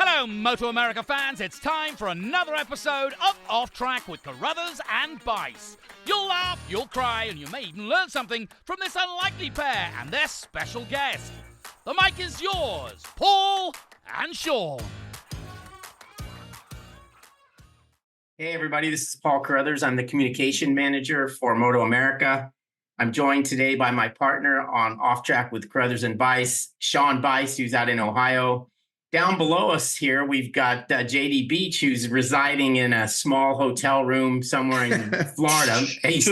Hello, MotoAmerica fans. It's time for another episode of Off Track with Carruthers and Bice. You'll laugh, you'll cry, and you may even learn something from this unlikely pair and their special guest. The mic is yours, Paul and Sean. Hey everybody, this is Paul Carruthers. I'm the communication manager for MotoAmerica. I'm joined today by my partner on Off Track with Carruthers and Bice, Sean Bice, who's out in Ohio. Down below us here, we've got JD Beach, who's residing in a small hotel room somewhere in Florida. Are you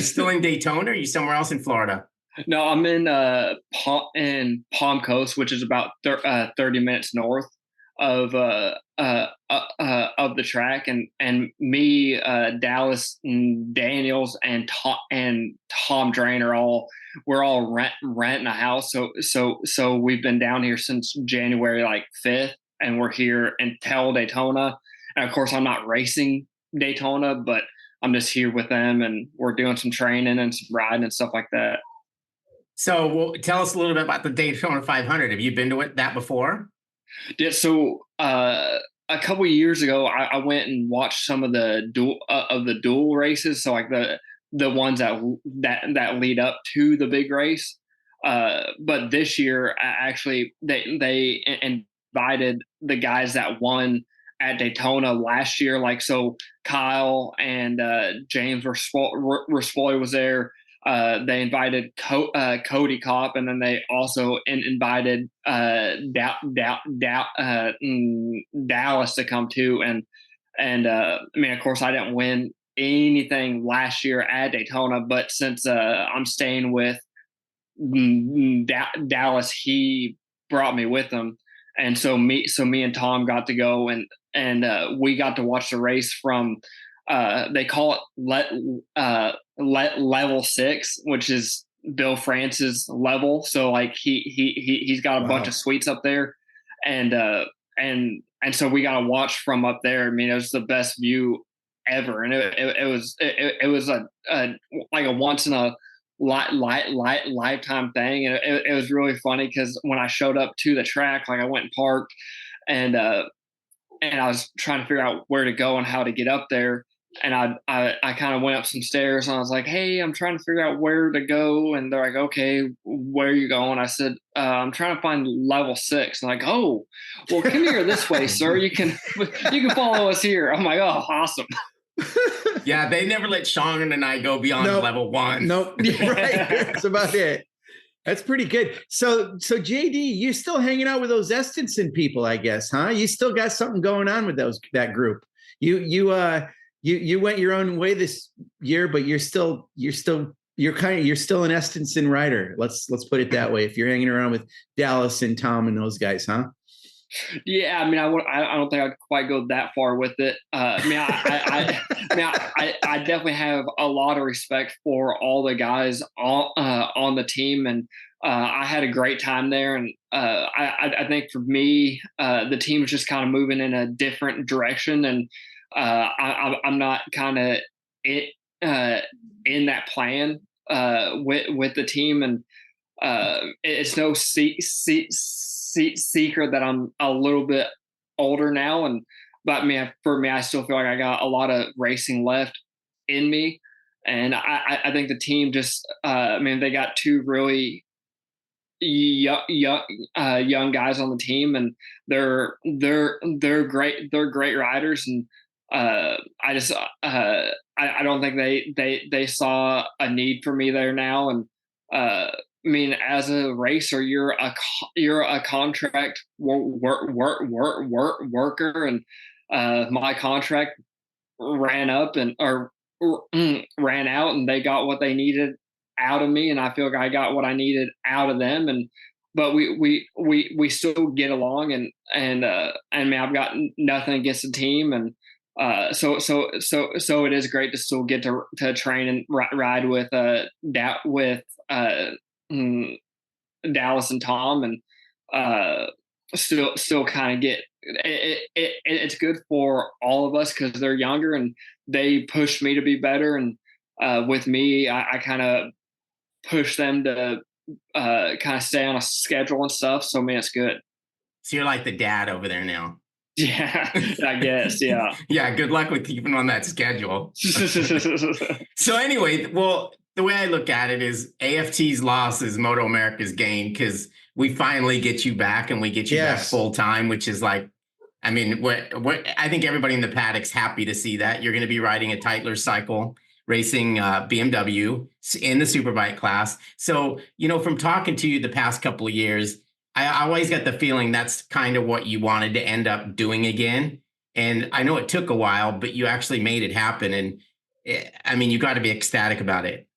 still in Daytona, or are you somewhere else in Florida? No, I'm in Palm Coast, which is about 30 minutes north of the track, and me, Dallas, and Daniels, and Tom Drain we're all renting a house. So we've been down here since January 5th, and we're here until Daytona. And of course, I'm not racing Daytona, but I'm just here with them, and we're doing some training and some riding and stuff like that. So tell us a little bit about the Daytona 500. Have you been to that before? Yeah, so a couple of years ago, I went and watched some of the dual races. So like the ones that lead up to the big race. But this year, actually, they invited the guys that won at Daytona last year. Like, so Kyle and James Raspoy was there. They invited Cody Kopp, and then they also invited Dallas to come too. And I mean, of course, I didn't win anything last year at Daytona, but since I'm staying with Dallas, he brought me with him, and so me and Tom got to go, and we got to watch the race from. They call it level 6, which is Bill France's level. So like he's got a bunch of suites up there, and so we got to watch from up there. I mean, it was the best view ever, and it was like a once in a lifetime thing, and it was really funny because when I showed up to the track, like I went and parked, and I was trying to figure out where to go and how to get up there. And I kind of went up some stairs, and I was like, hey, I'm trying to figure out where to go. And they're like, okay, where are you going? I said, I'm trying to find level 6. And like, oh, well, come here this way, sir. You can follow us here. I'm like, oh, awesome. Yeah, they never let Sean and I go beyond level 1. Nope. Right. That's about it. That's pretty good. So JD, you're still hanging out with those Estenson people, I guess, huh? You still got something going on with that group. You went your own way this year, but you're still an Estenson rider. Let's put it that way. If you're hanging around with Dallas and Tom and those guys, huh? Yeah, I mean, I don't think I'd quite go that far with it. I definitely have a lot of respect for all the guys on the team, and I had a great time there. And I think for me, the team is just kind of moving in a different direction, and I'm not kind of in that plan with the team, and it's no secret that I'm a little bit older now, but for me, I still feel like I got a lot of racing left in me, and I think the team just they got two really young guys on the team, and they're great riders, and I don't think they saw a need for me there now. And I mean, as a racer, you're a contract worker, and my contract ran out, and they got what they needed out of me, and I feel like I got what I needed out of them. But we still get along, and I mean, I've got nothing against the team, and so it is great to still get to train and ride with Dallas and Tom, and still kind of get it. It's good for all of us because they're younger and they push me to be better, and with me, I kind of push them to kind of stay on a schedule and stuff. So man, it's good. So you're like the dad over there now. Yeah, I guess. Yeah. Yeah, good luck with keeping on that schedule. So anyway, well, the way I look at it is AFT's loss is MotoAmerica's gain, because we finally get you back and we get you back full time, which is like, I mean, what I think everybody in the paddock's happy to see that. You're going to be riding a Tytlers cycle, racing BMW in the Superbike class. So, from talking to you the past couple of years, I always got the feeling that's kind of what you wanted to end up doing again. And I know it took a while, but you actually made it happen. And I mean, you got to be ecstatic about it.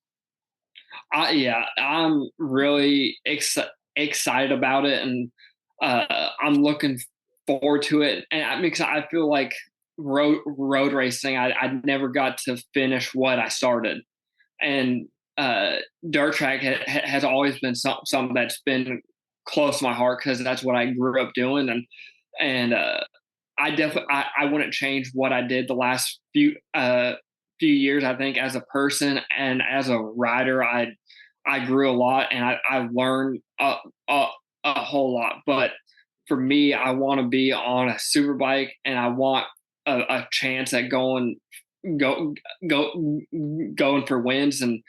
Yeah, I'm really excited about it, and I'm looking forward to it. And because I feel like road racing, I never got to finish what I started, and dirt track has always been something that's been close to my heart, because that's what I grew up doing, and I definitely I wouldn't change what I did the last few years. I think as a person and as a rider, I grew a lot, and I learned a whole lot. But for me, I want to be on a Superbike, and I want a chance at going for wins. And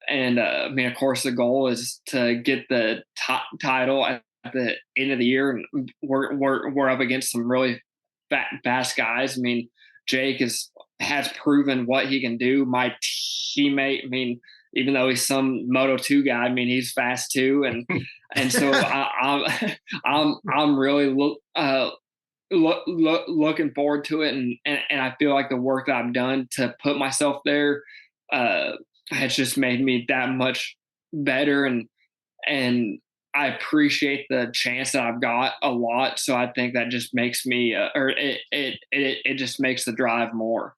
I mean, of course, the goal is to get the top title at the end of the year, and we're up against some really fast guys. I mean, Jake has proven what he can do. My teammate, I mean, even though he's some Moto2 guy, I mean, he's fast too, and so I'm really looking forward to it, and I feel like the work that I've done to put myself there has just made me that much better, and I appreciate the chance that I've got a lot. So I think that just makes me, it just makes the drive more.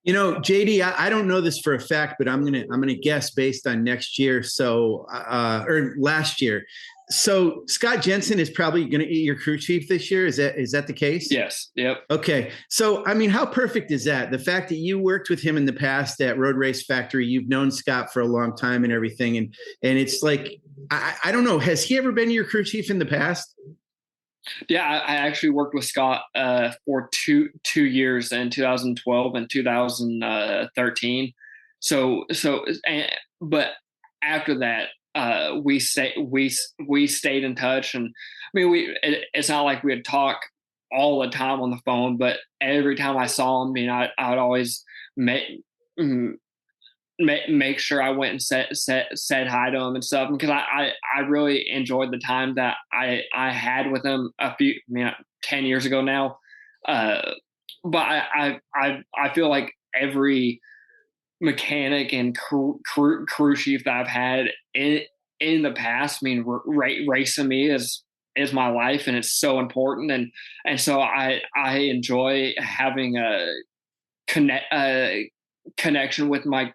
JD, I don't know this for a fact, but I'm gonna guess based on next year. So, or last year. So Scott Jensen is probably going to be your crew chief this year. Is that the case? Yes. Yep. Okay. So, I mean, how perfect is that? The fact that you worked with him in the past at Road Race Factory, you've known Scott for a long time and everything. And it's like, I don't know, has he ever been your crew chief in the past? Yeah, I actually worked with Scott for two years, in 2012 and 2013. But after that, we stayed in touch, and I mean, it's not like we'd talk all the time on the phone, but every time I saw him, I mean, I would always make sure I went and said hi to him and stuff, because I really enjoyed the time that I had with him 10 years ago now. But I feel like every mechanic and crew chief that I've had in the past, I mean, racing me is my life, and it's so important. And so I enjoy having a connection with my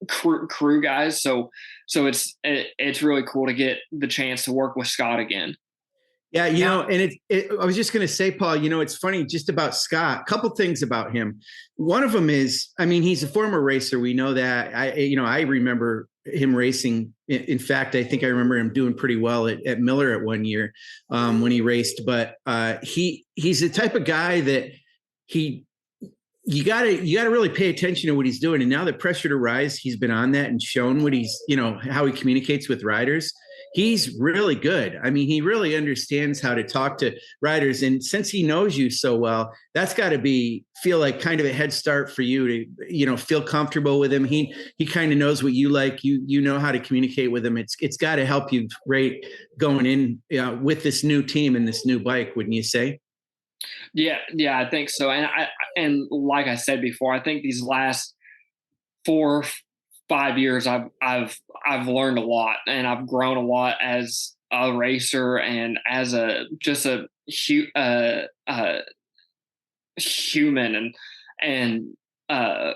crew guys. So it's really cool to get the chance to work with Scott again. Yeah, and I was just going to say, Paul, it's funny just about Scott. A couple things about him. One of them is, I mean, he's a former racer. We know that. I remember him racing. In fact, I think I remember him doing pretty well at Miller at one year when he raced. But he's the type of guy that you gotta really pay attention to what he's doing. And now that Pressure to Rise, he's been on that and shown what he's, how he communicates with riders. He's really good. I mean, he really understands how to talk to riders. And since he knows you so well, that's got to feel like kind of a head start for you to, feel comfortable with him. He kind of knows what you like. You know how to communicate with him. It's got to help you great going in with this new team and this new bike, wouldn't you say? Yeah, I think so. And like I said before, I think these last 4 5 years, I've learned a lot, and I've grown a lot as a racer and as a human, and my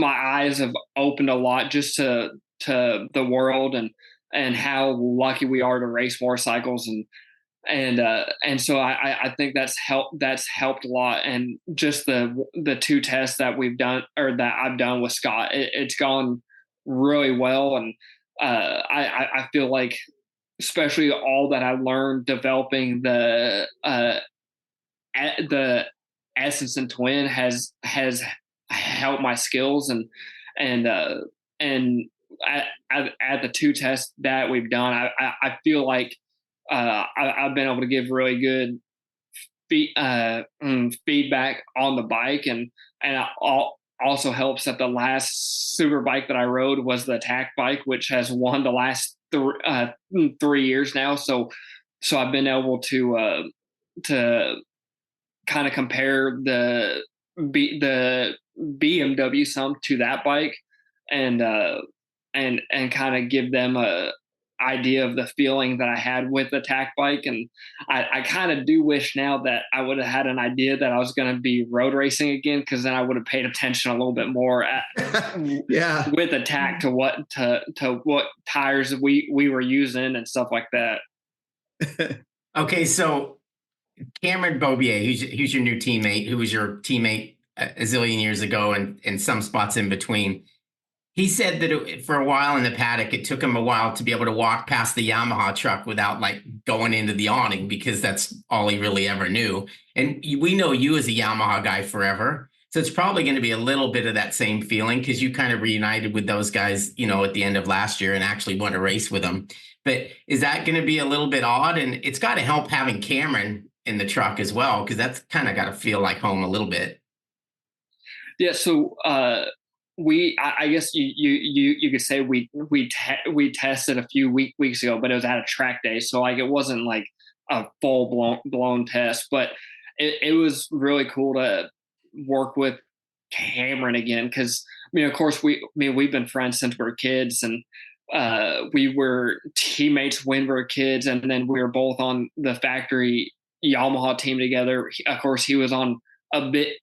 eyes have opened a lot just to the world and how lucky we are to race motorcycles, and so I think that's helped a lot. And just the 2 tests that we've done, or that I've done with Scott, it's gone really well. And I feel like especially all that I learned developing the Essenson Twin has helped my skills, and at the 2 tests that we've done, I feel like I've been able to give really good feedback on the bike, and also helps that the last Superbike that I rode was the attack bike, which has won the last 3 years now. So I've been able to kind of compare the BMW some to that bike, and kind of give them a idea of the feeling that I had with the attack bike. And I kind of do wish now that I would have had an idea that I was going to be road racing again, because then I would have paid attention a little bit more with attack to what tires we were using and stuff like that. Okay, so Cameron Bobier, who's your new teammate, who was your teammate a zillion years ago and some spots in between. He said that for a while in the paddock, it took him a while to be able to walk past the Yamaha truck without like going into the awning, because that's all he really ever knew. And we know you as a Yamaha guy forever. So it's probably going to be a little bit of that same feeling, because you kind of reunited with those guys, at the end of last year and actually won a race with them. But is that going to be a little bit odd? And it's got to help having Cameron in the truck as well, because that's kind of got to feel like home a little bit. Yeah. So, I guess you could say we tested a few weeks ago, but it was at a track day, so like it wasn't like a full blown test, but it was really cool to work with Cameron again, because of course we've been friends since we were kids, and we were teammates when we were kids, and then we were both on the factory Yamaha team together. Of course, he was on a big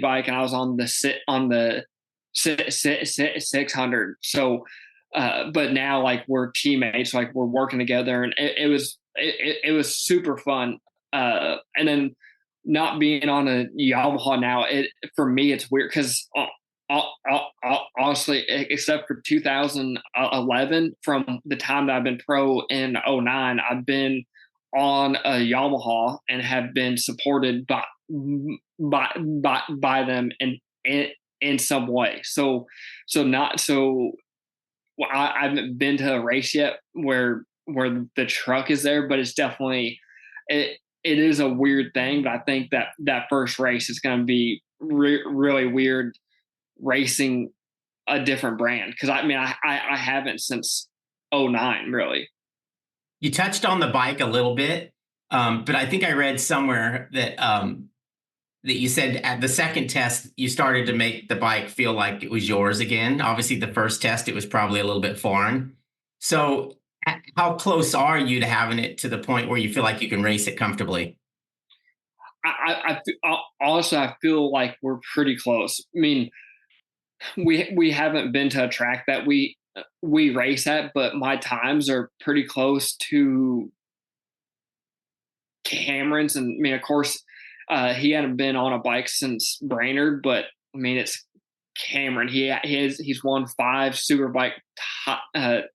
bike, and I was on the 600. So, but now like we're teammates, like we're working together, and it was super fun. And then not being on a Yamaha now, for me it's weird, because honestly, except for 2011, from the time that I've been pro in 2009, I've been on a Yamaha and have been supported by them in some way. I haven't been to a race yet where the truck is there, but it's definitely it is a weird thing. But I think that first race is going to be really weird, racing a different brand, because I haven't since 2009 really. You touched on the bike a little bit, but I think I read somewhere that you said at the second test, you started to make the bike feel like it was yours again. Obviously, the first test, it was probably a little bit foreign. So how close are you to having it to the point where you feel like you can race it comfortably? Honestly, I feel like we're pretty close. I mean, we haven't been to a track that we race at, but my times are pretty close to Cameron's. And of course, he hadn't been on a bike since Brainerd, but it's Cameron. He's won 5 Superbike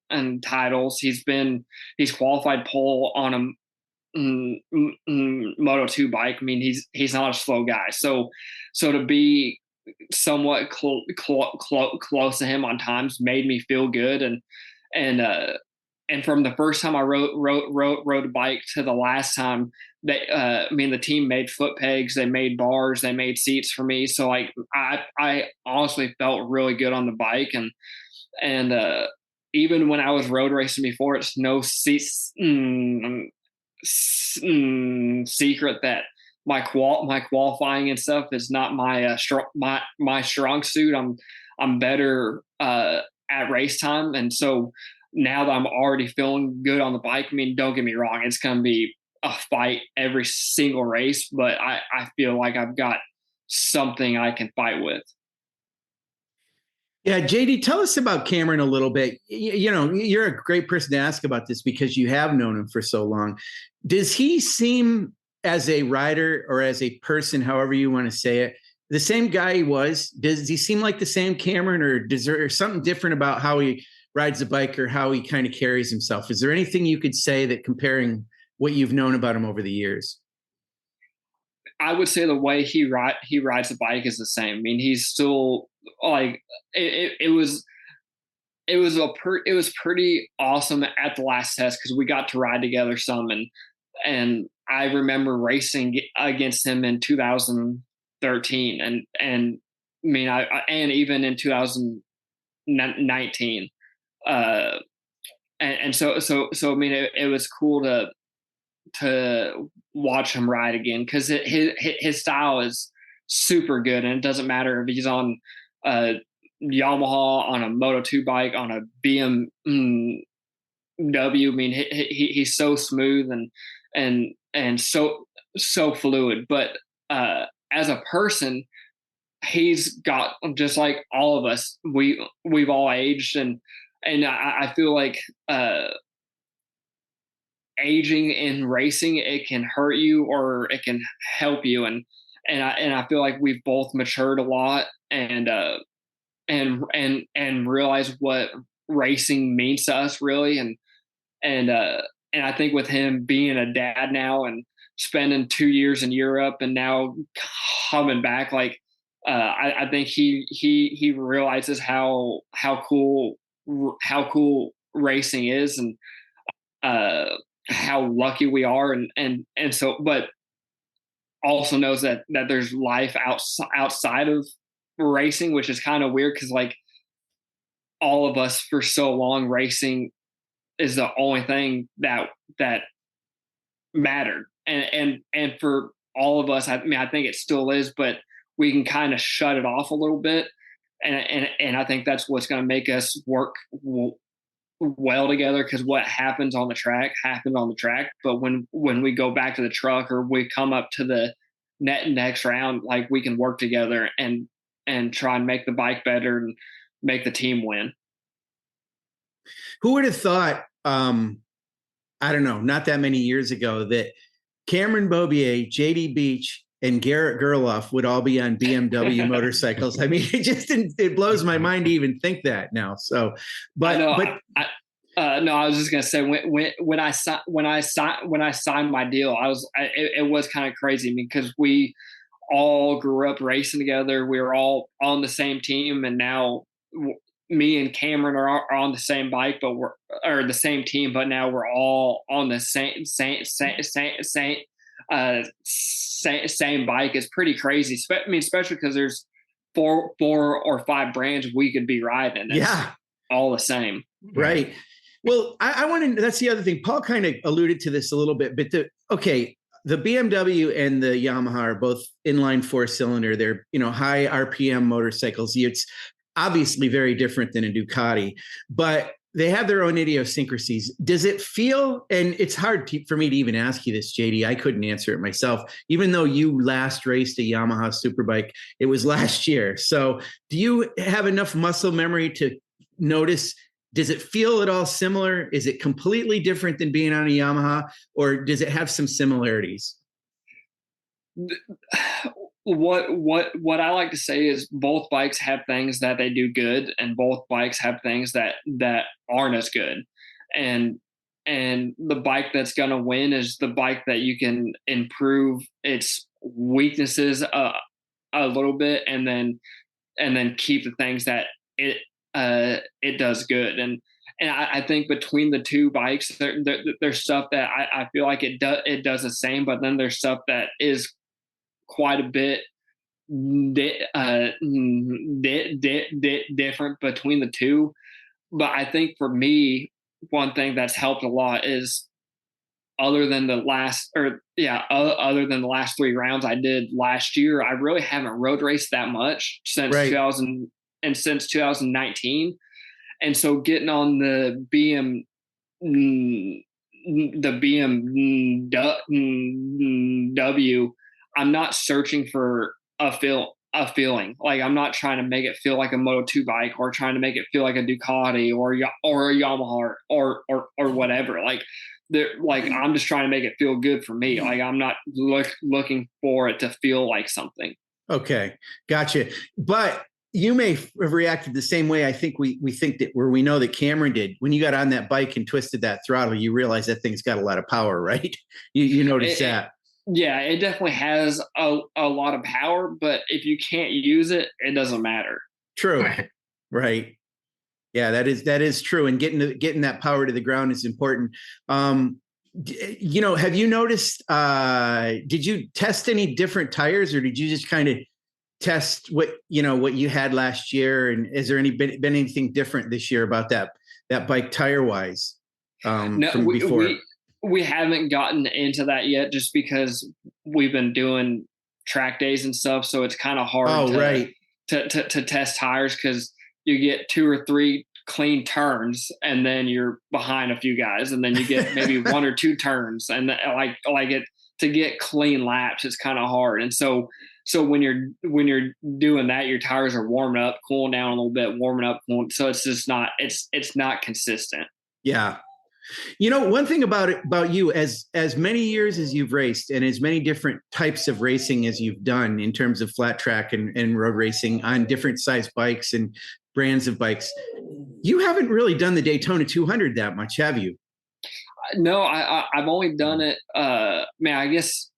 and titles. He's qualified pole on a Moto2 bike. He's not a slow guy. So to be somewhat close to him on times made me feel good. And from the first time I rode a bike to the last time, the team made foot pegs, they made bars, they made seats for me. So like I honestly felt really good on the bike, and even when I was road racing before, it's no secret that my qualifying and stuff is not my strong suit. I'm better at race time, and so now that I'm already feeling good on the bike, don't get me wrong, it's going to be a fight every single race, but I feel like I've got something I can fight with. Yeah, JD, tell us about Cameron a little bit. You're a great person to ask about this because you have known him for so long. Does he seem, as a rider or as a person, however you want to say it, the same guy he was? Does he seem like the same Cameron, or is there something different about how he rides a bike or how he kind of carries himself. Is there anything you could say that comparing what you've known about him over the years? I would say the way he rides the bike is the same. I mean, he's still like it was pretty awesome at the last test because we got to ride together some, and I remember racing against him in 2013 and I mean and even in 2019 and so I mean it was cool to watch him ride again because his style is super good, and it doesn't matter if he's on Yamaha, on a Moto2 bike, on a BMW. I mean, he's so smooth and so fluid. But as a person, he's got, just like all of us, we've all aged, and I feel like aging in racing, it can hurt you or it can help you, and I feel like we've both matured a lot and realize what racing means to us really, and I think with him being a dad now and spending 2 years in Europe and now coming back, like I think he realizes how cool racing is, and how lucky we are, and so, but also knows that there's life outside of racing, which is kind of weird because like all of us for so long, racing is the only thing that mattered, and for all of us, I mean, I think it still is, but we can kind of shut it off a little bit, and I think that's what's going to make us work well together, because what happens on the track happened on the track, but when we go back to the truck or we come up to the next round, like we can work together and try and make the bike better and make the team win. Who would have thought, I don't know, not that many years ago, that Cameron Bobier, JD Beach, and Garrett Gerloff would all be on BMW motorcycles. I mean, it blows my mind to even think that now. So, no, I was just gonna say when I signed my deal, it was kind of crazy because we all grew up racing together. We were all on the same team, and now me and Cameron are on the same bike, or the same team, but now we're all on the same bike. Is pretty crazy. I mean, especially because there's four or five brands we could be riding. It's all the same. Right. Well, I want to, that's the other thing. Paul kind of alluded to this a little bit, but the BMW and the Yamaha are both inline 4-cylinder. They're, high RPM motorcycles. It's obviously very different than a Ducati, but they have their own idiosyncrasies. Does it feel, and it's hard for me to even ask you this, JD, I couldn't answer it myself, even though you last raced a Yamaha Superbike, it was last year. So do you have enough muscle memory to notice, does it feel at all similar? Is it completely different than being on a Yamaha, or does it have some similarities? What I like to say is both bikes have things that they do good, and both bikes have things that aren't as good. And the bike that's going to win is the bike that you can improve its weaknesses a little bit, and then keep the things that it does good. And I think between the two bikes, there's stuff that I feel like it does the same, but then there's stuff that is quite a bit different between the two. But I think for me, one thing that's helped a lot is other than the last 3 rounds I did last year, I really haven't road raced that much since 2019. And so getting on the BMW, I'm not searching for a feeling. Like, I'm not trying to make it feel like a Moto2 bike, or trying to make it feel like a Ducati or a Yamaha or whatever. Like, I'm just trying to make it feel good for me. Like, I'm not looking for it to feel like something. Okay, gotcha. But you may have reacted the same way. I think we think that where we know that Cameron did when you got on that bike and twisted that throttle, you realize that thing's got a lot of power, right? You notice that. Yeah, it definitely has a lot of power, but if you can't use it, it doesn't matter. True. Right. Yeah, that is true. And getting that power to the ground is important. Have you noticed, did you test any different tires, or did you just kind of test what you had last year? And is there been anything different this year about that bike tire wise? No, from before? We haven't gotten into that yet, just because we've been doing track days and stuff. So it's kind of hard to test tires, because you get 2 or 3 clean turns and then you're behind a few guys, and then you get maybe 1 or 2 turns, and to get clean laps, it's kind of hard. And so when you're doing that, your tires are warming up, cooling down a little bit, warming up, so it's just not consistent. Yeah. One thing about you, as many years as you've raced and as many different types of racing as you've done in terms of flat track and road racing on different size bikes and brands of bikes, you haven't really done the Daytona 200 that much, have you? No, I've only done it, I guess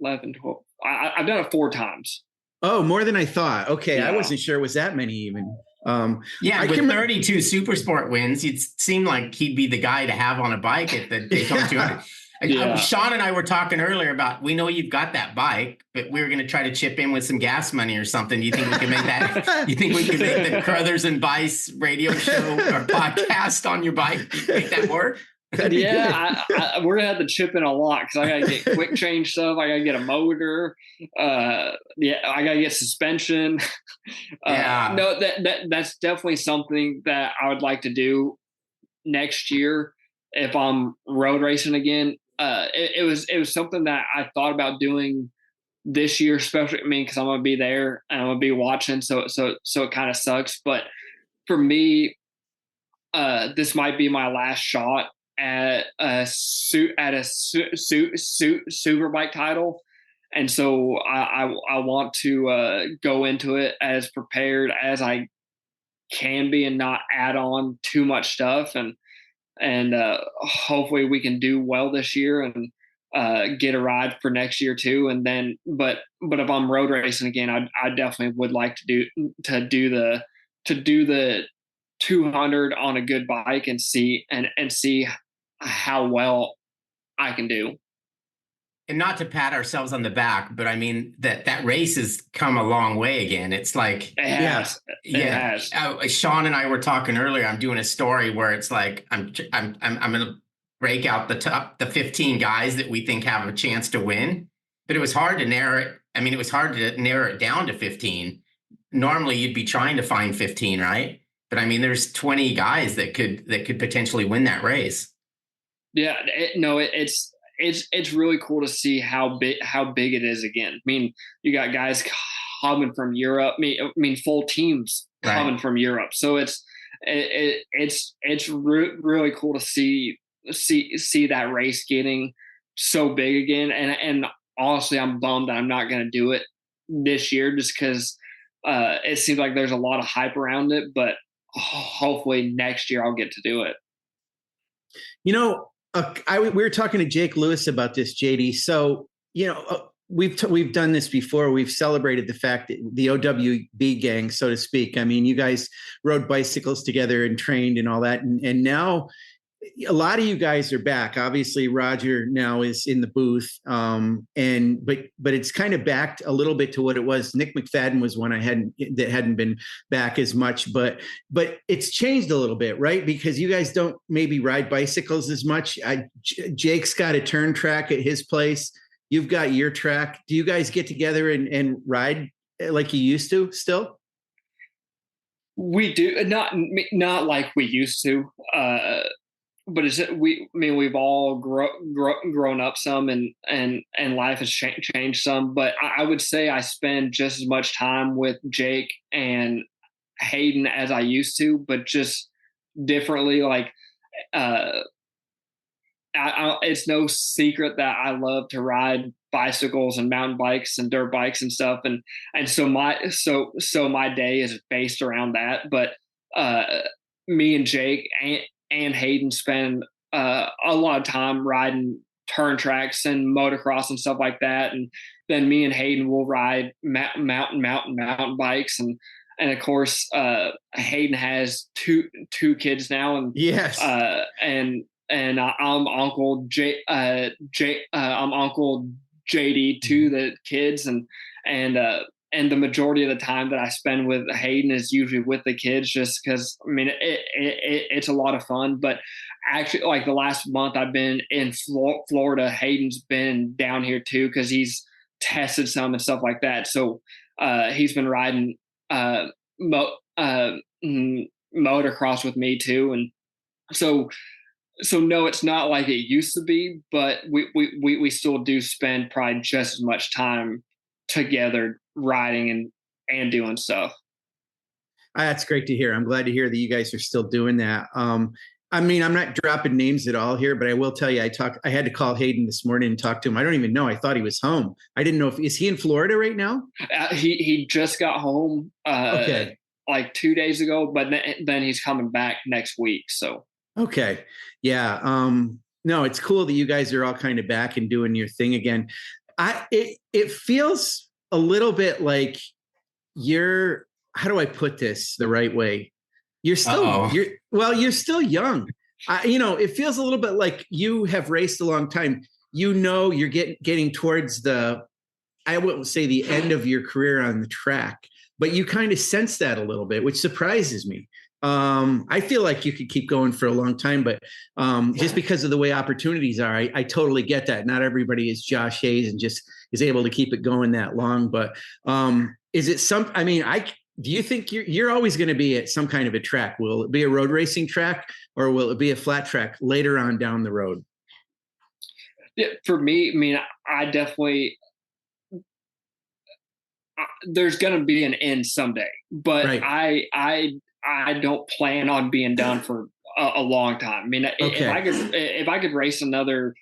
11, 12. I've done it 4 times. Oh, more than I thought. Okay. Yeah. I wasn't sure it was that many even. With 32 super sport wins, it seemed like he'd be the guy to have on a bike at the Daytona 200. Yeah. Sean and I were talking earlier about, we know you've got that bike, but we were going to try to chip in with some gas money or something. You think we can make that? You think we can make the Carruthers and Bice radio show or podcast on your bike? Make that work? Yeah, we're gonna have to chip in a lot, because I gotta get quick change stuff. I gotta get a motor. I gotta get suspension. No, that's definitely something that I would like to do next year if I'm road racing again. It was something that I thought about doing this year, especially because I'm gonna be there and I'm gonna be watching. So it kind of sucks, but for me, this might be my last shot at a superbike title, and so I want to go into it as prepared as I can be and not add on too much stuff, and hopefully we can do well this year and get a ride for next year too. And then but if I'm road racing again, I definitely would like to do the 200 on a good bike and see how well I can do. And not to pat ourselves on the back, but I mean that race has come a long way again. It's like, it has. Sean and I were talking earlier. I'm doing a story where it's like I'm going to break out the 15 guys that we think have a chance to win. But it was hard to narrow it. I mean, it was hard to narrow it down to 15. Normally, you'd be trying to find 15, right? But I mean, there's 20 guys that could potentially win that race. Yeah, it's really cool to see how big it is again. I mean, you got guys coming from Europe. I mean, full teams coming from Europe. So it's really cool to see that race getting so big again. And honestly, I'm bummed that I'm not going to do it this year, just because it seems like there's a lot of hype around it. But hopefully next year I'll get to do it. We were talking to Jake Lewis about this, JD. So, we've done this before. We've celebrated the fact that the OWB gang, so to speak. I mean, you guys rode bicycles together and trained and all that. And now a lot of you guys are back. Obviously, Roger now is in the booth. But it's kind of backed a little bit to what it was. Nick McFadden was one that hadn't been back as much, but it's changed a little bit, right? Because you guys don't maybe ride bicycles as much. Jake's got a turn track at his place. You've got your track. Do you guys get together and ride like you used to still? We do, not like we used to. But we've all grown up some, and life has changed some. But I would say I spend just as much time with Jake and Hayden as I used to, but just differently. Like, it's no secret that I love to ride bicycles and mountain bikes and dirt bikes and stuff, and so my day is based around that. But me and Jake and Hayden spend a lot of time riding turn tracks and motocross and stuff like that, and then me and Hayden will ride mountain bikes, and of course Hayden has two kids now, and Yes. And I'm Uncle I'm Uncle JD to the kids, and the majority of the time that I spend with Hayden is usually with the kids, just because I mean it's a lot of fun. But actually, like the last month I've been in Florida, Hayden's been down here too because he's tested some and stuff like that. So he's been riding motocross with me too, and so no, it's not like it used to be, but we still do spend probably just as much time together riding and doing stuff. That's great to hear. I'm glad to hear that you guys are still doing that. I mean, I'm not dropping names at all here, but I will tell you, I had to call Hayden this morning and talk to him. I don't even know. I thought he was home. I didn't know is he in Florida right now? He just got home okay. Like 2 days ago, but then he's coming back next week. So. Okay. Yeah. No, it's cool that you guys are all kind of back and doing your thing again. It feels a little bit like how do I put this the right way? You're still young. It feels a little bit like you have raced a long time. You're getting towards I wouldn't say the end of your career on the track, but you kind of sense that a little bit, which surprises me. I feel like you could keep going for a long time, but just because of the way opportunities are, I totally get that. Not everybody is Josh Hayes and just is able to keep it going that long. But is it do you think you're always going to be at some kind of a track? Will it be a road racing track or will it be a flat track later on down the road? Yeah, for me, I mean, I definitely, there's going to be an end someday, but right. I don't plan on being done for a long time. I mean, okay. if I could race another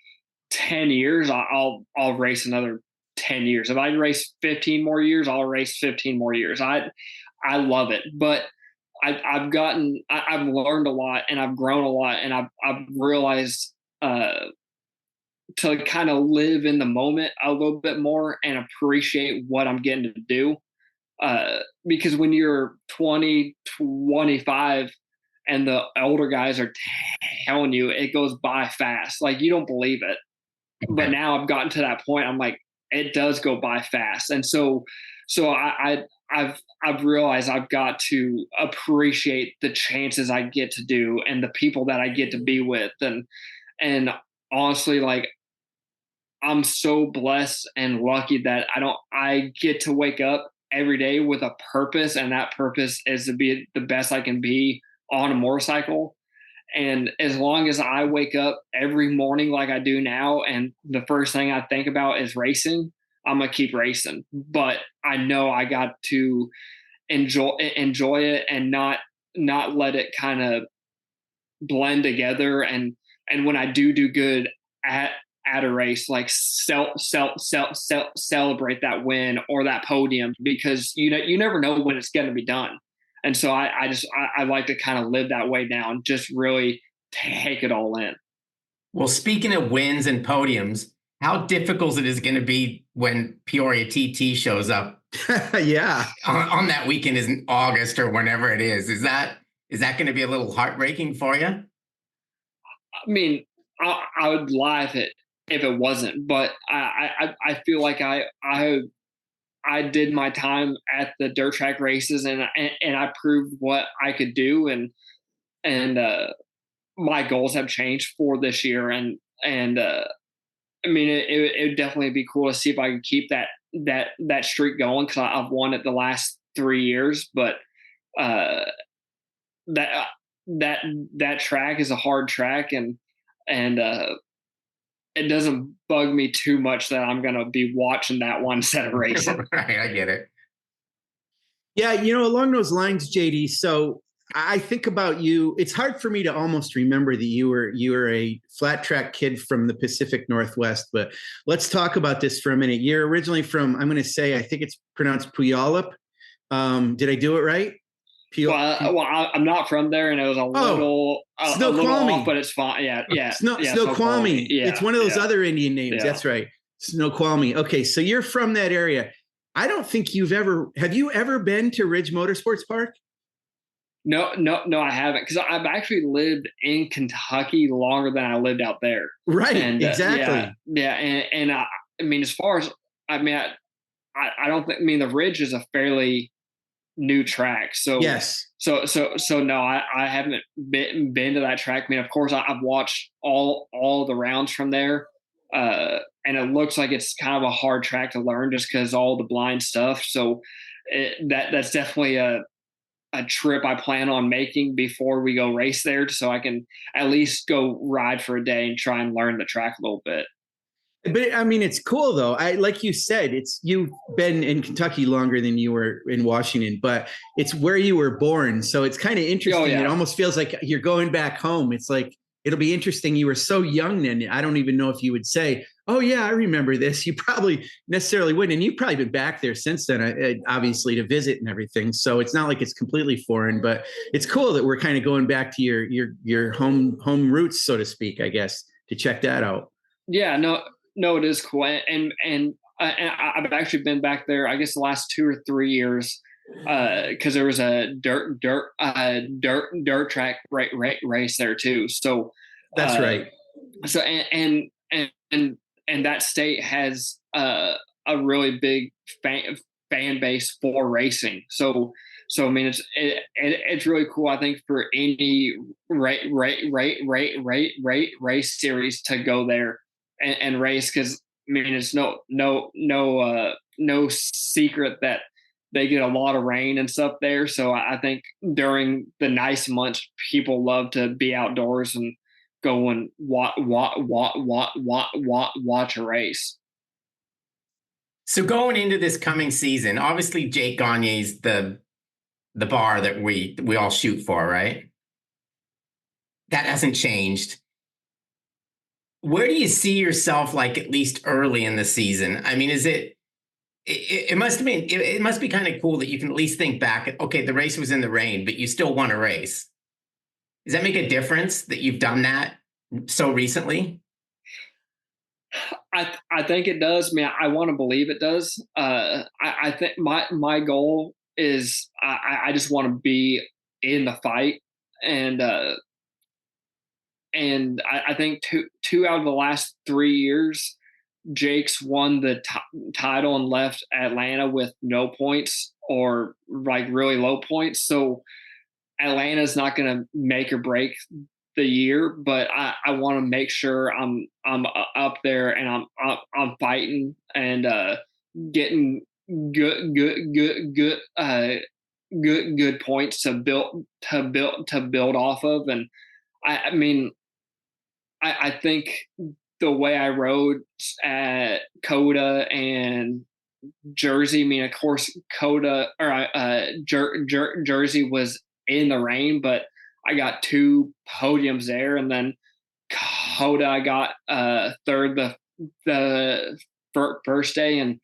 10 years, I'll race another 10 years. If I race 15 more years, I'll race 15 more years. I love it, but I've learned a lot and I've grown a lot, and I've realized to kind of live in the moment a little bit more and appreciate what I'm getting to do. Because when you're 20, 25 and the older guys are telling you it goes by fast, like you don't believe it. Okay. But now I've gotten to that point. I'm like, it does go by fast. And so I've realized I've got to appreciate the chances I get to do and the people that I get to be with. And honestly, like, I'm so blessed and lucky that I get to wake up every day with a purpose, and that purpose is to be the best I can be on a motorcycle. And as long as I wake up every morning like I do now, and the first thing I think about is racing, I'm gonna keep racing. But I know I got to enjoy it and not let it kind of blend together. And when I do good at a race, like celebrate that win or that podium, because you never know when it's going to be done. And so I like to kind of live that way now and just really take it all in. Well, speaking of wins and podiums, how difficult it is going to be when Peoria TT shows up. Yeah. On that weekend is in August or whenever it is. Is that going to be a little heartbreaking for you? I mean, I would lie if it wasn't, but I feel like I did my time at the dirt track races and I proved what I could do, and my goals have changed for this year, and I mean it would definitely be cool to see if I could keep that streak going, because I've won it the last 3 years, but that track is a hard track, and it doesn't bug me too much that I'm going to be watching that one set of racing. Right, I get it. Yeah, along those lines, JD, so I think about you. It's hard for me to almost remember that you were a flat track kid from the Pacific Northwest, but let's talk about this for a minute. You're originally from, I'm going to say, I think it's pronounced Puyallup. Did I do it right? I'm not from there, and it was a little off, but it's fine. Yeah. Snoqualmie. Yeah, it's one of those other Indian names. Yeah. That's right. Snoqualmie. Okay, so you're from that area. I don't think have you ever been to Ridge Motorsports Park? No, I haven't, because I've actually lived in Kentucky longer than I lived out there. Right, and, exactly. And I mean, as far as I don't think. I mean, the Ridge is a fairly new track, so yes. So no, I haven't been to that track. I mean, of course, I've watched all the rounds from there, and it looks like it's kind of a hard track to learn just because all the blind stuff. So that's definitely a trip I plan on making before we go race there, so I can at least go ride for a day and try and learn the track a little bit. But I mean, it's cool though. Like you said, you've been in Kentucky longer than you were in Washington, but it's where you were born. So it's kind of interesting. Oh, yeah. It almost feels like you're going back home. It's like, it'll be interesting. You were so young then. I don't even know if you would say, oh yeah, I remember this. You probably necessarily wouldn't. And you've probably been back there since then, obviously, to visit and everything. So it's not like it's completely foreign, but it's cool that we're kind of going back to your home roots, so to speak, I guess, to check that out. Yeah, no, it is cool. And I've actually been back there, I guess, the last 2 or 3 years, because there was a dirt track race there too. So that's right. So and that state has a really big fan base for racing. So I mean, it's really cool, I think, for any race series to go there and race, because I mean, it's no secret that they get a lot of rain and stuff there. So I think during the nice months, people love to be outdoors and go and watch a race. So going into this coming season, obviously Jake Gagne's the bar that we all shoot for, right? That hasn't changed. Where do you see yourself, like, at least early in the season? I mean, it must be kind of cool that you can at least think back, okay, the race was in the rain, but you still won a race. Does that make a difference that you've done that so recently? I think it does. I mean, I want to believe it does. I think my goal is I just want to be in the fight, and I think two out of the last 3 years, Jake's won the title and left Atlanta with no points or like really low points. So Atlanta's not going to make or break the year, but I want to make sure I'm up there and I'm fighting and getting good points to build off of. And I mean, I think the way I rode at Coda and Jersey, I mean, of course, Coda or Jersey was in the rain, but I got 2 podiums there, and then Coda I got third the first day, and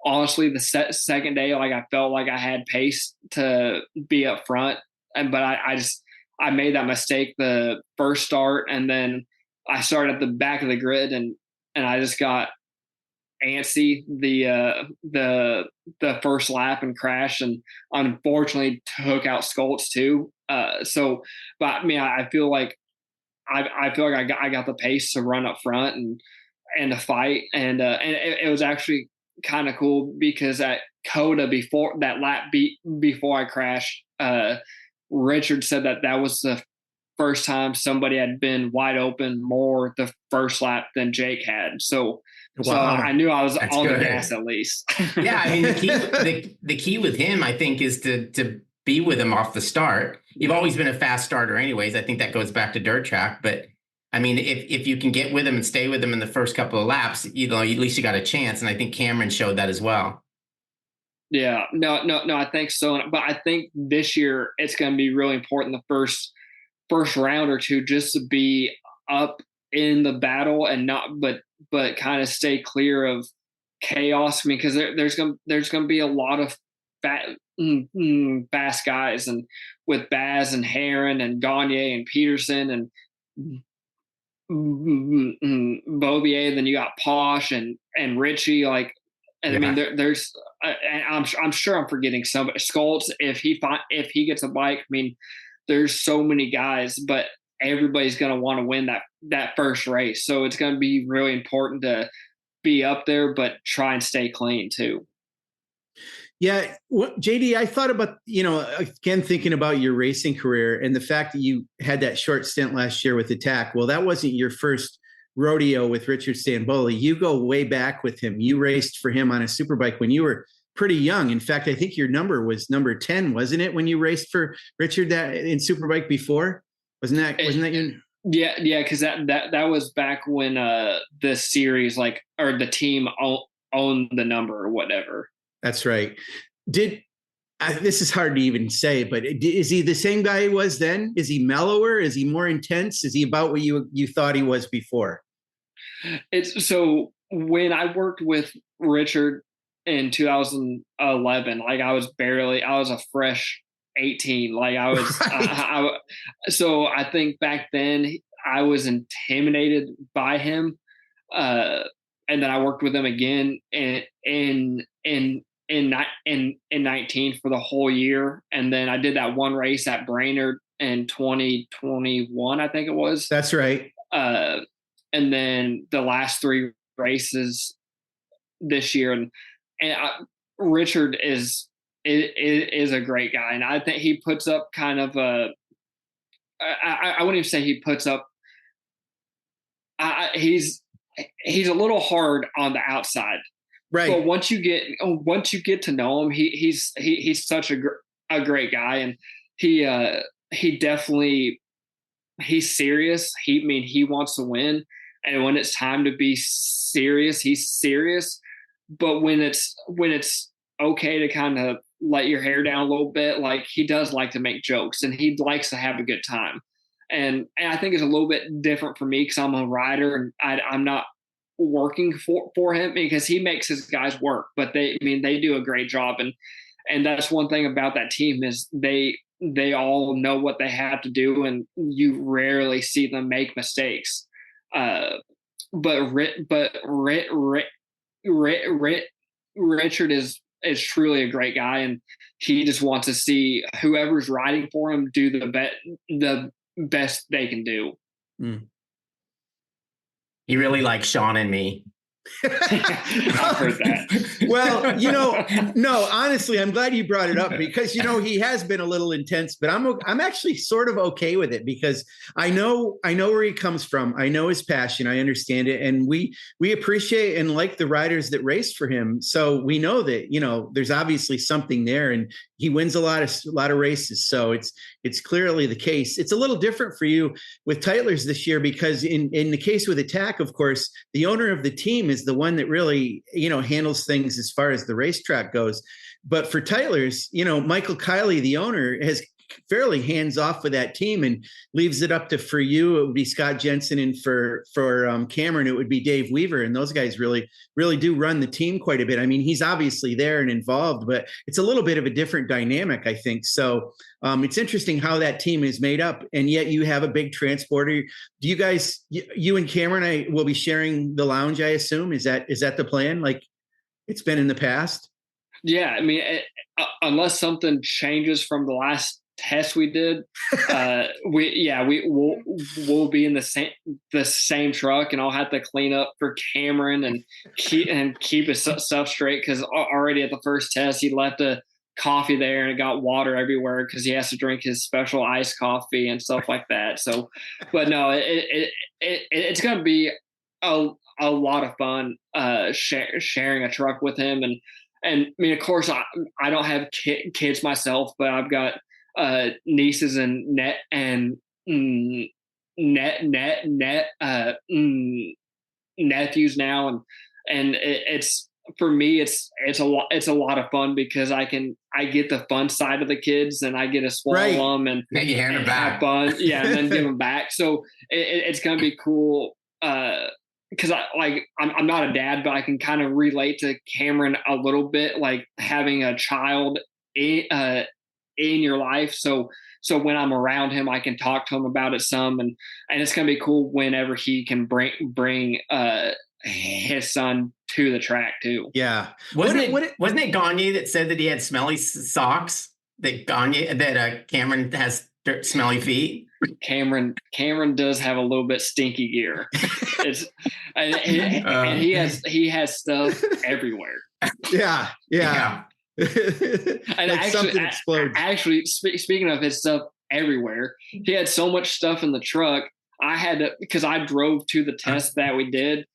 honestly, the second day, like, I felt like I had pace to be up front, but I made that mistake the first start, and then I started at the back of the grid, and I just got antsy the first lap and crashed, and unfortunately took out Skoltz too. So, but I mean, I feel like I got the pace to run up front and to fight, and it was actually kind of cool because at Coda before that lap before I crashed, Richard said that was the first time somebody had been wide open more the first lap than Jake had. So I knew I was on the gas at least. Yeah, I mean, the key with him, I think, is to be with him off the start. You've always been a fast starter anyways. I think that goes back to dirt track. But, I mean, if you can get with him and stay with him in the first couple of laps, at least you got a chance. And I think Cameron showed that as well. Yeah, no, I think so. But I think this year it's going to be really important the first round or two just to be up in the battle and not, but kind of stay clear of chaos. I mean, because there's gonna be a lot of fat, fast guys, and with Baz and Heron and Gagne and Peterson and Bobier, then you got Posh and Richie, like, and Yeah. I mean there's and I'm sure I'm forgetting somebody. Skoltz, if he gets a bike, I mean there's so many guys, but everybody's going to want to win that first race, so it's going to be really important to be up there but try and stay clean too. Yeah, JD, I thought about, again, thinking about your racing career and the fact that you had that short stint last year with Attack. Well, that wasn't your first rodeo with Richard Stamboli. You go way back with him. You raced for him on a superbike when you were pretty young. In fact, I think your number was number 10, wasn't it, when you raced for Richard that in Superbike before? Wasn't that your... Yeah, because that was back when the series, like, or the team owned the number or whatever. That's right. This is hard to even say, but is he the same guy he was then? Is he mellower? Is he more intense? Is he about what you thought he was before? It's so when I worked with Richard in 2011, like I was a fresh 18. Like I was, right. So I think back then I was intimidated by him. And then I worked with him again in 19 for the whole year. And then I did that one race at Brainerd in 2021, I think it was. That's right. And then the last three races this year. And Richard is a great guy. And I think he puts up kind of I wouldn't even say he puts up, he's a little hard on the outside. Right. But once you get to know him, he's such a great guy, and he definitely, he's serious. He wants to win, and when it's time to be serious, he's serious. But when it's okay to kind of let your hair down a little bit, like he does like to make jokes and he likes to have a good time. And I think it's a little bit different for me because I'm a rider and I'm not working for him, because he makes his guys work, but they do a great job. And that's one thing about that team is they all know what they have to do, and you rarely see them make mistakes. But Richard is truly a great guy, and he just wants to see whoever's riding for him do the best they can do. Mm. He really likes Sean and me. I've heard that. Well, no, honestly, I'm glad you brought it up because, he has been a little intense, but I'm actually sort of okay with it because I know where he comes from. I know his passion. I understand it. And we appreciate and like the riders that race for him. So we know that, there's obviously something there, and he wins a lot of races. So it's clearly the case. It's a little different for you with Tytlers this year because in the case with Attack, of course, the owner of the team is the one that really, handles things as far as the racetrack goes. But for Tytlers, Michael Kiley, the owner, has fairly hands off with that team and leaves it up to, for you, it would be Scott Jensen, and for Cameron, it would be Dave Weaver. And those guys really, really do run the team quite a bit. I mean, he's obviously there and involved, but it's a little bit of a different dynamic, I think. So it's interesting how that team is made up, and yet you have a big transporter. Do you guys, you and Cameron, will be sharing the lounge, I assume? Is that the plan? Like it's been in the past? Yeah. I mean, unless something changes from the last test we did, we'll be in the same truck, and I'll have to clean up for Cameron and keep his stuff straight, because already at the first test he left a coffee there and it got water everywhere because he has to drink his special iced coffee and stuff like that. So, but no, it's going to be a lot of fun sharing a truck with him, and I mean, of course, I don't have kids myself, but I've got nieces and nephews now, and it's for me, it's a lot of fun because I get the fun side of the kids and I get to swallow them and then you hand them back. have fun. Yeah. And then give them back. So it's going to be cool. Cause I'm not a dad, but I can kind of relate to Cameron a little bit, like having a child in your life. So when I'm around him, I can talk to him about it some, and it's going to be cool whenever he can bring his son to the track too. Yeah. Wasn't it Gagne that said that he had smelly socks? That Cameron has smelly feet? Cameron does have a little bit stinky gear. And he has stuff everywhere. Yeah. And like something explodes. Actually, speaking of his stuff everywhere, he had so much stuff in the truck. I had to, because I drove to the test that we did.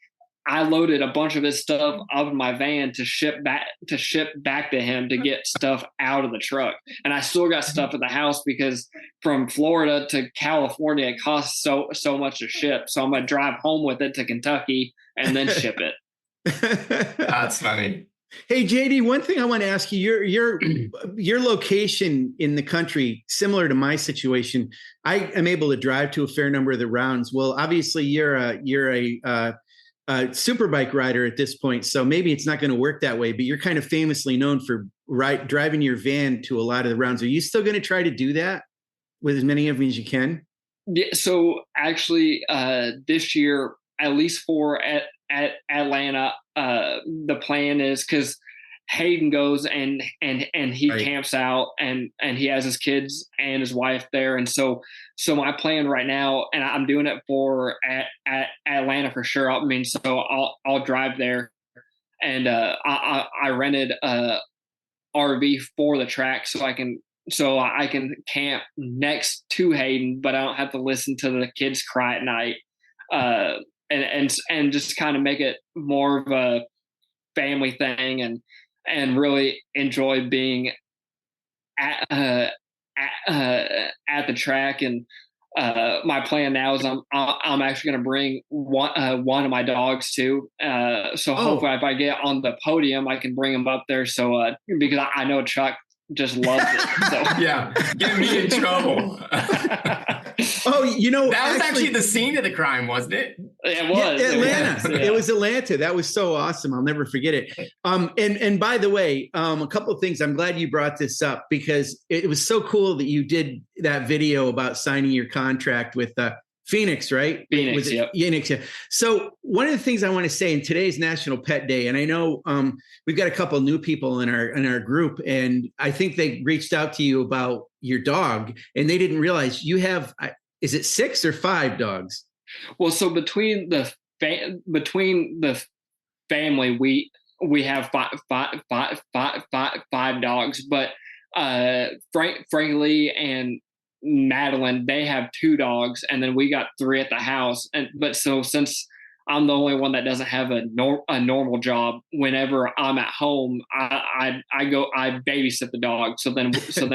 I loaded a bunch of his stuff up in my van to ship back to him to get stuff out of the truck. And I still got stuff at the house because from Florida to California, it costs so much to ship. So I'm going to drive home with it to Kentucky and then ship it. That's funny. Hey, JD, one thing I want to ask you, your location in the country, similar to my situation, I am able to drive to a fair number of the rounds. Well, obviously you're a superbike rider at this point, so maybe it's not going to work that way, but you're kind of famously known for driving your van to a lot of the rounds. Are you still going to try to do that with as many of them as you can? Yeah, so actually this year, at least for at Atlanta, the plan is, because Hayden goes and he camps out and he has his kids and his wife there. And so my plan right now, and I'm doing it for at Atlanta for sure. I mean, so I'll drive there, and I rented a RV for the track so I can camp next to Hayden, but I don't have to listen to the kids cry at night. And just kind of make it more of a family thing and really enjoy being at the track. And my plan now is I'm actually going to bring one of my dogs too. So hopefully if I get on the podium, I can bring him up there. So because I know Chuck just loves it. So. Yeah, get me in trouble. Oh, that was actually the scene of the crime, wasn't it? It was Atlanta. Yeah. It was Atlanta. That was so awesome. I'll never forget it. And by the way, a couple of things. I'm glad you brought this up because it was so cool that you did that video about signing your contract with Phoenix, right? Phoenix, yeah. Phoenix, yeah. So one of the things I want to say, in today's National Pet Day, and I know we've got a couple of new people in our group, and I think they reached out to you about your dog, and they didn't realize you have. Is it 6 or 5 dogs? Well, so between the family, we have five dogs, but Frankly and Madeline, they have 2 dogs, and then we got 3 at the house. But since I'm the only one that doesn't have a normal job, whenever I'm at home, I babysit the dog. So then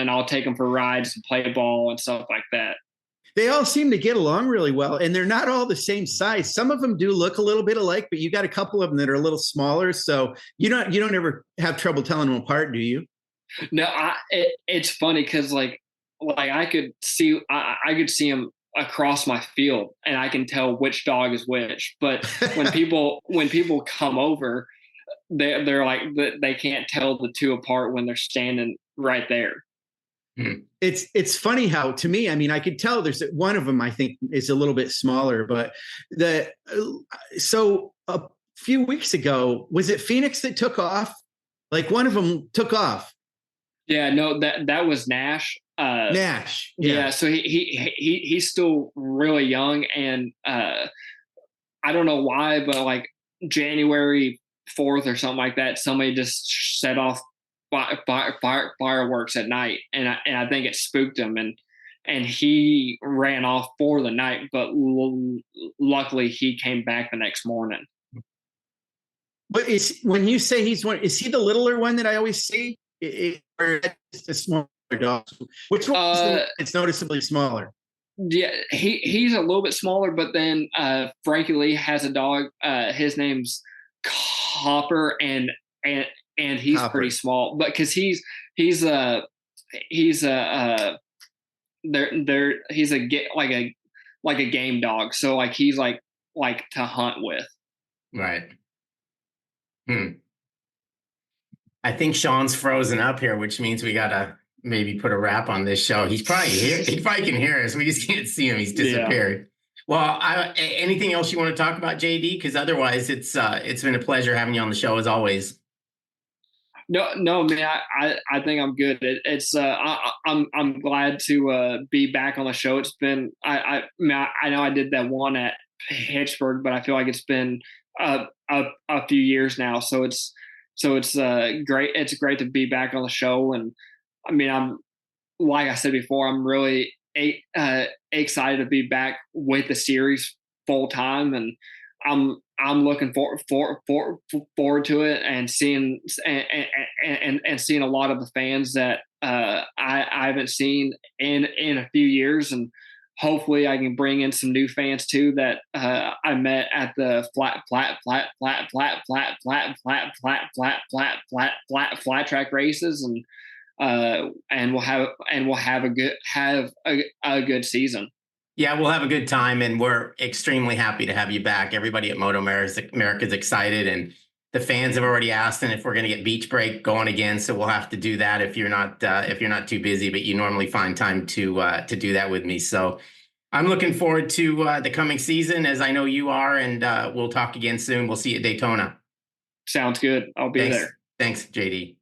I'll take them for rides and play ball and stuff like that. They all seem to get along really well, and they're not all the same size. Some of them do look a little bit alike, but you got a couple of them that are a little smaller. So you don't ever have trouble telling them apart, do you? No, it's funny because like I could see them across my field, and I can tell which dog is which. But when people come over, they're like they can't tell the 2 apart when they're standing right there. It's funny how, to me, I mean, I could tell there's one of them I think is a little bit smaller, but so a few weeks ago, was it Phoenix that took off? Like one of them took off. Yeah, no, that was Nash. Nash. Yeah. So he's still really young, and I don't know why, but like January 4th or something like that, somebody just set off fireworks at night, and I think it spooked him, and he ran off for the night, but luckily he came back the next morning. But when you say he's one, is he the littler one that I always see, or just a smaller dog? Which one? It's noticeably smaller. Yeah, he's a little bit smaller, but then Frankie Lee has a dog. His name's Copper, and and he's Hopper. pretty small, but because he's he's a he's like a game dog, so like he's like to hunt with. Right. I think Sean's frozen up here, which means we gotta maybe put a wrap on this show. He's probably here. He probably can hear us. We just can't see him. He's disappeared. Well, anything else you want to talk about, JD? Because otherwise, it's been a pleasure having you on the show as always. No, man. I think I'm good. I'm glad to be back on the show. It's been I know I did that one at Hitchburg, but I feel like it's been a few years now. So it's great. It's great to be back on the show, and I mean, I'm like I said before, I'm really excited to be back with the series full time, and I'm looking forward to it, and seeing and seeing a lot of the fans that I haven't seen in a few years, and hopefully I can bring in some new fans too that I met at the flat track races, and we'll have a good season. Yeah, we'll have a good time, and we're extremely happy to have you back. Everybody at MotoAmerica is excited, and the fans have already asked if we're going to get Beach Break going again. So we'll have to do that if you're not too busy, but you normally find time to do that with me. So I'm looking forward to the coming season, as I know you are, and we'll talk again soon. We'll see you at Daytona. Sounds good. I'll be there. Thanks, JD.